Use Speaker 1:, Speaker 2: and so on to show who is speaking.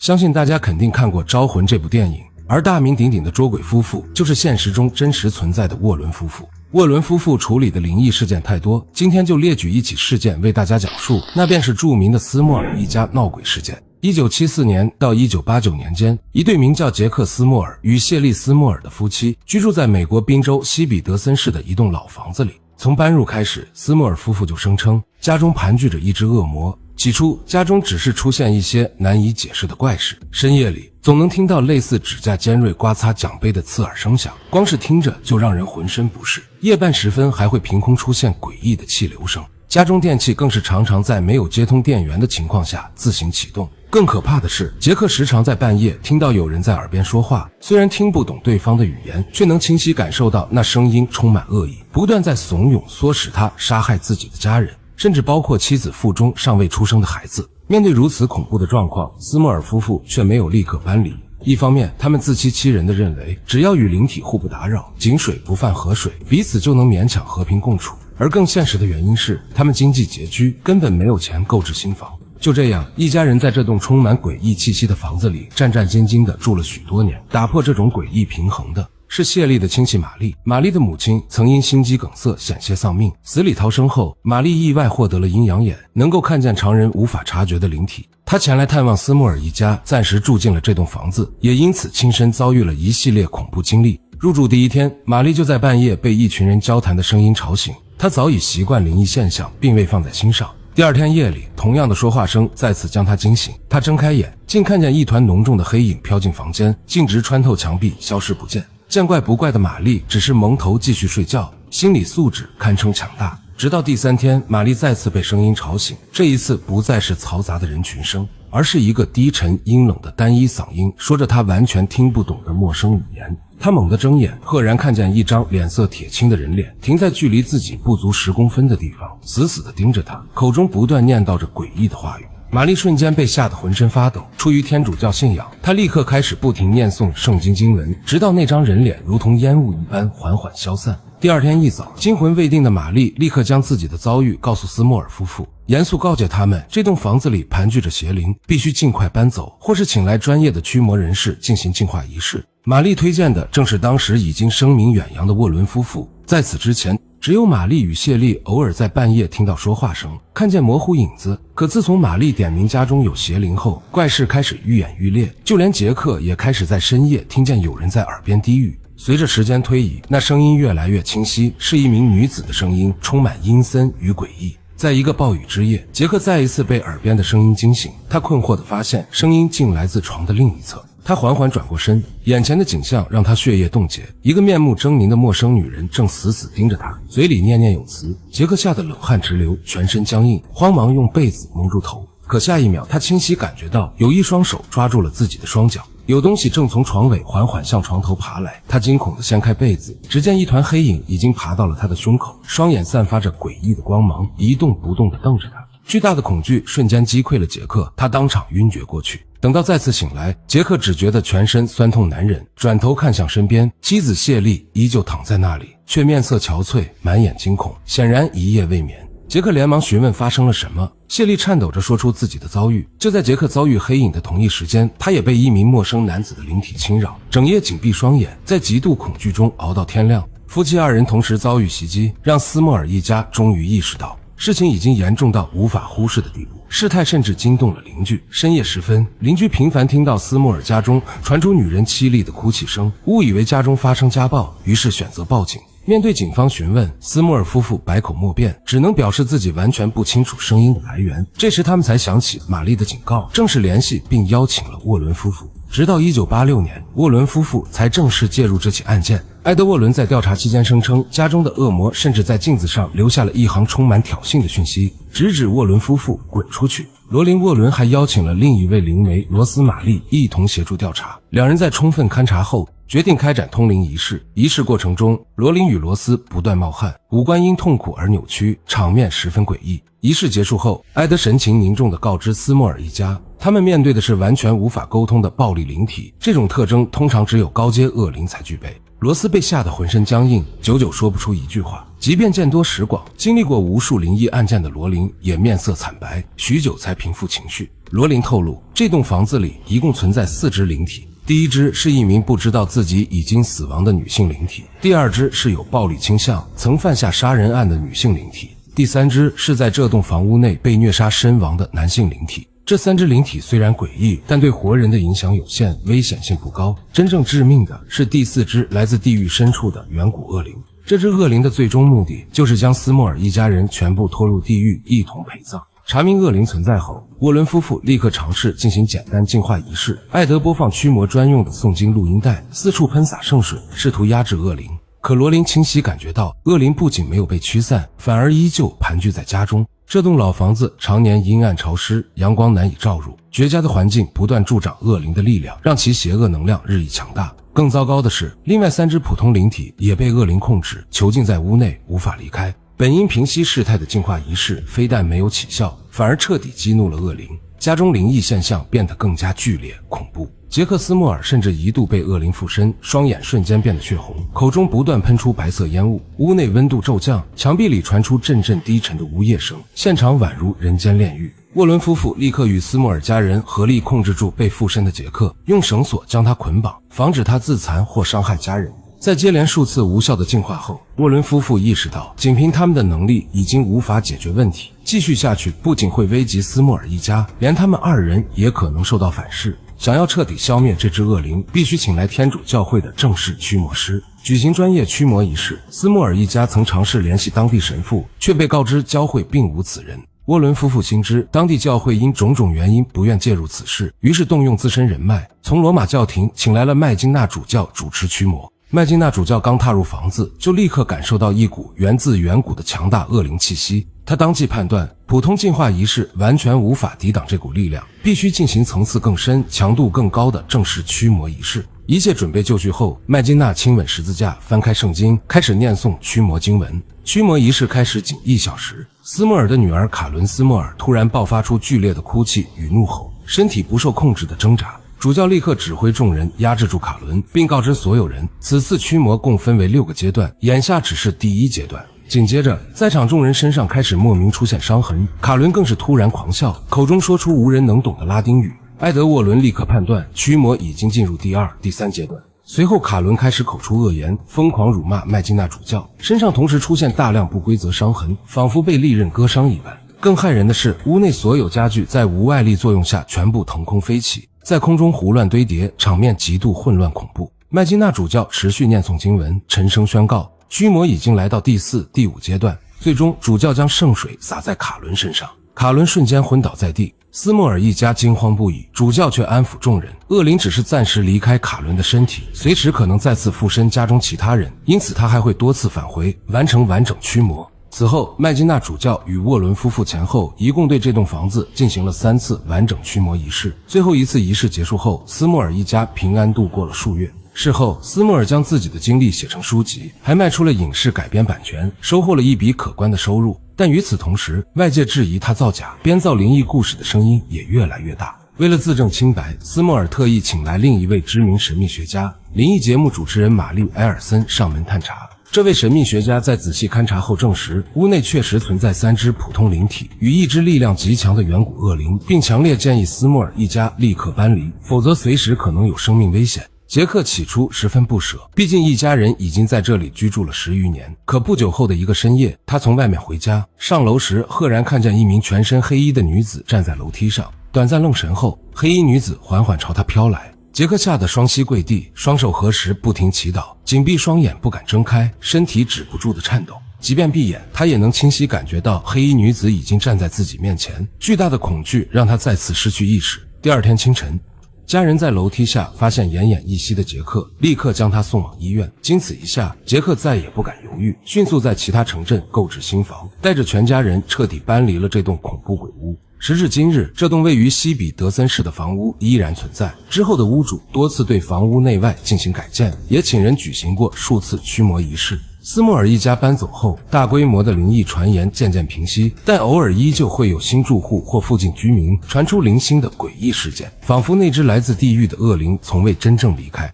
Speaker 1: 相信大家肯定看过《招魂》这部電影，而大名鼎鼎的捉鬼夫婦就是現實中真實存在的沃倫夫婦。沃倫夫婦處理的靈異事件太多，今天就列舉一起事件為大家講述，那便是著名的斯莫爾一家鬧鬼事件。1974年到1989年間，一對名叫傑克·斯莫爾與謝利·斯莫爾的夫妻居住在美國賓州西比德森市的一棟老房子裡。從搬入開始，斯莫爾夫婦就聲稱家中盤踞着一隻惡魔。起初，家中只是出現一些難以解釋的怪事，深夜裡總能聽到類似指甲尖銳刮擦獎杯的刺耳聲響，光是聽着就讓人渾身不適。夜半時分還會憑空出現詭異的氣流聲，家中電器更是常常在沒有接通電源的情況下自行啟動。更可怕的是，傑克時常在半夜聽到有人在耳邊說話，雖然聽不懂對方的語言，卻能清晰感受到那聲音充滿惡意，不斷在慫恿唆使他殺害自己的家人，甚至包括妻子腹中尚未出生的孩子。面對如此恐怖的狀況，斯莫爾夫婦卻沒有立刻搬離。一方面，他們自欺欺人地認為，只要與靈體互不打擾，井水不犯河水，彼此就能勉強和平共處。而更現實的原因是，他們經濟拮據，根本沒有錢購置新房。就這樣，一家人在這棟充滿詭異氣息的房子裡戰戰兢兢地住了許多年。打破這種詭異平衡的是謝利的親戚瑪麗。瑪麗的母親曾因心肌梗塞險些喪命，死裡逃生後，瑪麗意外獲得了陰陽眼，能夠看見常人無法察覺的靈體。她前來探望斯莫爾一家，暫時住進了這棟房子，也因此親身遭遇了一系列恐怖經歷。入住第一天，瑪麗就在半夜被一群人交談的聲音吵醒，她早已習慣靈異現象，並未放在心上。第二天夜裡，同樣的說話聲再次將他驚醒。他睜開眼，竟看見一團濃重的黑影飄進房間，徑直穿透牆壁，消失不見。見怪不怪的瑪麗只是蒙頭繼續睡覺，心理素質堪稱強大。直到第三天，瑪麗再次被聲音吵醒，這一次不再是嘈雜的人群聲，而是一個低沉陰冷的單一嗓音，說着她完全聽不懂的陌生語言。她猛地睜眼，赫然看見一張臉色鐵青的人臉停在距離自己不足10公分的地方，死死地盯着她，口中不斷念叨着詭異的話語。瑪麗瞬間被嚇得渾身發抖。出於天主教信仰，她立刻開始不停念誦聖經經文，直到那張人臉如同煙霧一般緩緩消散。第二天一早，驚魂未定的瑪麗立刻將自己的遭遇告訴斯莫爾夫婦，嚴肅告誡他們，這棟房子裡盤踞着邪靈，必須盡快搬走，或是請來專業的驅魔人士進行淨化儀式。瑪麗推薦的正是當時已經聲名遠揚的沃倫夫婦。在此之前，只有瑪麗與謝利偶爾在半夜聽到說話聲，看見模糊影子。可自從瑪麗點名家中有邪靈後，怪事開始愈演愈烈，就連傑克也開始在深夜聽見有人在耳邊低語。隨着時間推移，那聲音越來越清晰，是一名女子的聲音，充滿陰森與詭異。在一個暴雨之夜，傑克再一次被耳邊的聲音驚醒，他困惑地發現聲音竟來自床的另一側。他緩緩轉過身，眼前的景象讓他血液凍結，一個面目猙獰的陌生女人正死死盯着他，嘴裡念念有詞。傑克嚇得冷汗直流，全身僵硬，慌忙用被子蒙住頭。可下一秒，他清晰感覺到有一雙手抓住了自己的雙腳，有東西正從床尾緩緩向床頭爬來。他驚恐地掀開被子，只見一團黑影已經爬到了他的胸口，雙眼散發着詭異的光芒，一動不動地瞪着他。巨大的恐懼瞬間擊潰了傑克，他當場暈厥過去。等到再次醒來，傑克只覺得全身酸痛難忍，轉頭看向身邊，妻子謝利依舊躺在那裡，卻面色憔悴，滿眼驚恐，顯然一夜未眠。傑克連忙詢問發生了什麼，謝利顫抖着說出自己的遭遇。就在傑克遭遇黑影的同一時間，他也被一名陌生男子的靈體侵擾，整夜緊閉雙眼，在極度恐懼中熬到天亮。夫妻二人同時遭遇襲擊，讓斯莫爾一家終於意識到事情已經嚴重到無法忽視的地步，事態甚至驚動了鄰居。深夜时分，鄰居頻繁聽到斯莫爾家中傳出女人淒厲的哭泣聲，誤以為家中發生家暴，於是選擇報警。面對警方詢問，斯莫爾夫婦百口莫辯，只能表示自己完全不清楚聲音的來源。這時他們才想起瑪麗的警告，正式聯繫並邀請了沃倫夫婦。直到1986年，沃倫夫婦才正式介入這起案件。埃德沃倫在調查期間聲稱，家中的惡魔甚至在鏡子上留下了一行充滿挑釁的訊息，直指沃倫夫婦滾出去。羅琳·沃倫還邀請了另一位靈媒羅斯瑪麗一同協助調查。兩人在充分勘查後，決定開展通靈儀式。儀式過程中，羅琳與羅斯不斷冒汗，五官因痛苦而扭曲，場面十分詭異。儀式結束後，埃德神情凝重地告知斯莫爾一家，他們面對的是完全無法溝通的暴力靈體，這種特徵通常只有高階惡靈才具備。羅斯被嚇得渾身僵硬，久久說不出一句話。即便見多識廣，經歷過無數靈異案件的羅琳也面色慘白，許久才平復情緒。羅琳透露，這棟房子裡一共存在4隻靈體，第一隻是一名不知道自己已經死亡的女性靈體，第二隻是有暴力傾向，曾犯下殺人案的女性靈体，第三隻是在這棟房屋內被虐殺身亡的男性靈体。這3隻靈体雖然詭異，但對活人的影響有限，危險性不高。真正致命的是第4隻來自地獄深處的遠古惡靈。這隻惡靈的最終目的就是將斯莫爾一家人全部拖入地獄，一同陪葬。查明惡靈存在後，沃伦夫婦立刻嘗試進行簡單淨化儀式。艾德播放驅魔專用的誦經錄音帶，四處噴灑聖水，試圖壓制惡靈。可羅琳清晰感覺到，惡靈不僅沒有被驅散，反而依舊盤踞在家中。這棟老房子常年陰暗潮濕，陽光難以照入，絕佳的環境不斷助長惡靈的力量，讓其邪惡能量日益強大。更糟糕的是，另外3隻普通靈體也被惡靈控制，囚禁在屋內，無法離開。本應平息事態的净化儀式非但沒有起效，反而徹底激怒了惡靈，家中靈異現象變得更加劇烈恐怖。傑克斯莫爾甚至一度被惡靈附身，雙眼瞬間变得血紅，口中不斷噴出白色煙霧，屋內溫度骤降，墙壁裡傳出阵阵低沉的呜咽聲，現場宛如人間煉獄。沃倫夫婦立刻與斯莫爾家人合力控制住被附身的傑克，用繩索將他捆綁，防止他自殘或傷害家人。在接連數次無效的淨化後，沃倫夫婦意識到僅憑他們的能力已經無法解決問題，繼續下去不僅會危及斯莫爾一家，連他們2人也可能受到反噬。想要徹底消滅這隻惡靈，必須請來天主教會的正式驅魔師，舉行專業驅魔儀式。斯莫爾一家曾嘗試聯繫當地神父，卻被告知教會並無此人。沃倫夫婦心知當地教會因種種原因不願介入此事，於是動用自身人脈，從羅馬教廷請來了麥金納主教主持驅魔。麥金納主教剛踏入房子，就立刻感受到一股源自遠古的強大惡靈氣息。他當即判斷，普通淨化儀式完全無法抵擋這股力量，必須進行層次更深、強度更高的正式驅魔儀式。一切準備就緒後，麥金納親吻十字架，翻開聖經，開始念誦驅魔經文。驅魔儀式開始僅1小時，斯莫爾的女兒卡倫斯莫爾突然爆發出劇烈的哭泣與怒吼，身體不受控制的掙扎。主教立刻指揮眾人壓制住卡倫，並告知所有人，此次驅魔共分為6個階段，眼下只是第1階段。緊接着，在場眾人身上開始莫名出現傷痕，卡倫更是突然狂笑，口中說出無人能懂的拉丁語。埃德沃倫立刻判斷驅魔已經進入第2、第3階段。隨後卡倫開始口出惡言，瘋狂辱罵麥金納主教，身上同時出現大量不規則傷痕，仿佛被利刃割傷一般。更駭人的是，屋內所有家具在无外力作用下全部腾空飛起，在空中胡亂堆疊，場面極度混亂恐怖。麥金納主教持續念誦經文，沉聲宣告驅魔已經來到第4、第5階段。最終主教將聖水灑在卡倫身上，卡倫瞬間昏倒在地。斯莫爾一家驚慌不已，主教卻安撫眾人，惡靈只是暫時離開卡倫的身體，隨時可能再次附身家中其他人，因此他還會多次返回，完成完整驅魔。此後，麥金納主教與沃伦夫婦前後一共對這棟房子進行了3次完整驅魔儀式。最後一次儀式結束後，斯莫爾一家平安度過了數月。事後，斯莫爾將自己的經歷寫成書籍，還賣出了影視改編版權，收穫了一筆可觀的收入。但與此同時，外界質疑他造假、編造靈異故事的聲音也越來越大。為了自證清白，斯莫爾特意請來另一位知名神秘學家——靈異節目主持人瑪麗·埃爾森上門探查。這位神秘學家在仔細勘察後證實，屋內確實存在3隻普通靈體與1隻力量極強的遠古惡靈，並強烈建議斯莫爾一家立刻搬離，否則隨時可能有生命危險。傑克起初十分不舍，畢竟一家人已經在這裡居住了10餘年。可不久後的一個深夜，他從外面回家，上樓時赫然看見一名全身黑衣的女子站在樓梯上。短暫愣神後，黑衣女子緩緩朝他飄來。傑克嚇得雙膝跪地，雙手合十不停祈禱，緊閉雙眼不敢睜開，身體止不住的顫抖。即便閉眼，他也能清晰感覺到黑衣女子已經站在自己面前。巨大的恐懼讓他再次失去意識。第二天清晨，家人在楼梯下發現奄奄一息的傑克，立刻將他送往醫院。經此一下，傑克再也不敢猶豫，迅速在其他城鎮購置新房，帶着全家人徹底搬離了這棟恐怖鬼屋。時至今日，這棟位於西比德森市的房屋依然存在。之後的屋主多次對房屋內外進行改建，也請人舉行過數次驅魔儀式。斯莫爾一家搬走後，大規模的靈異傳言漸漸平息，但偶爾依舊會有新住戶或附近居民傳出零星的詭異事件，仿佛那隻來自地獄的惡靈從未真正離開。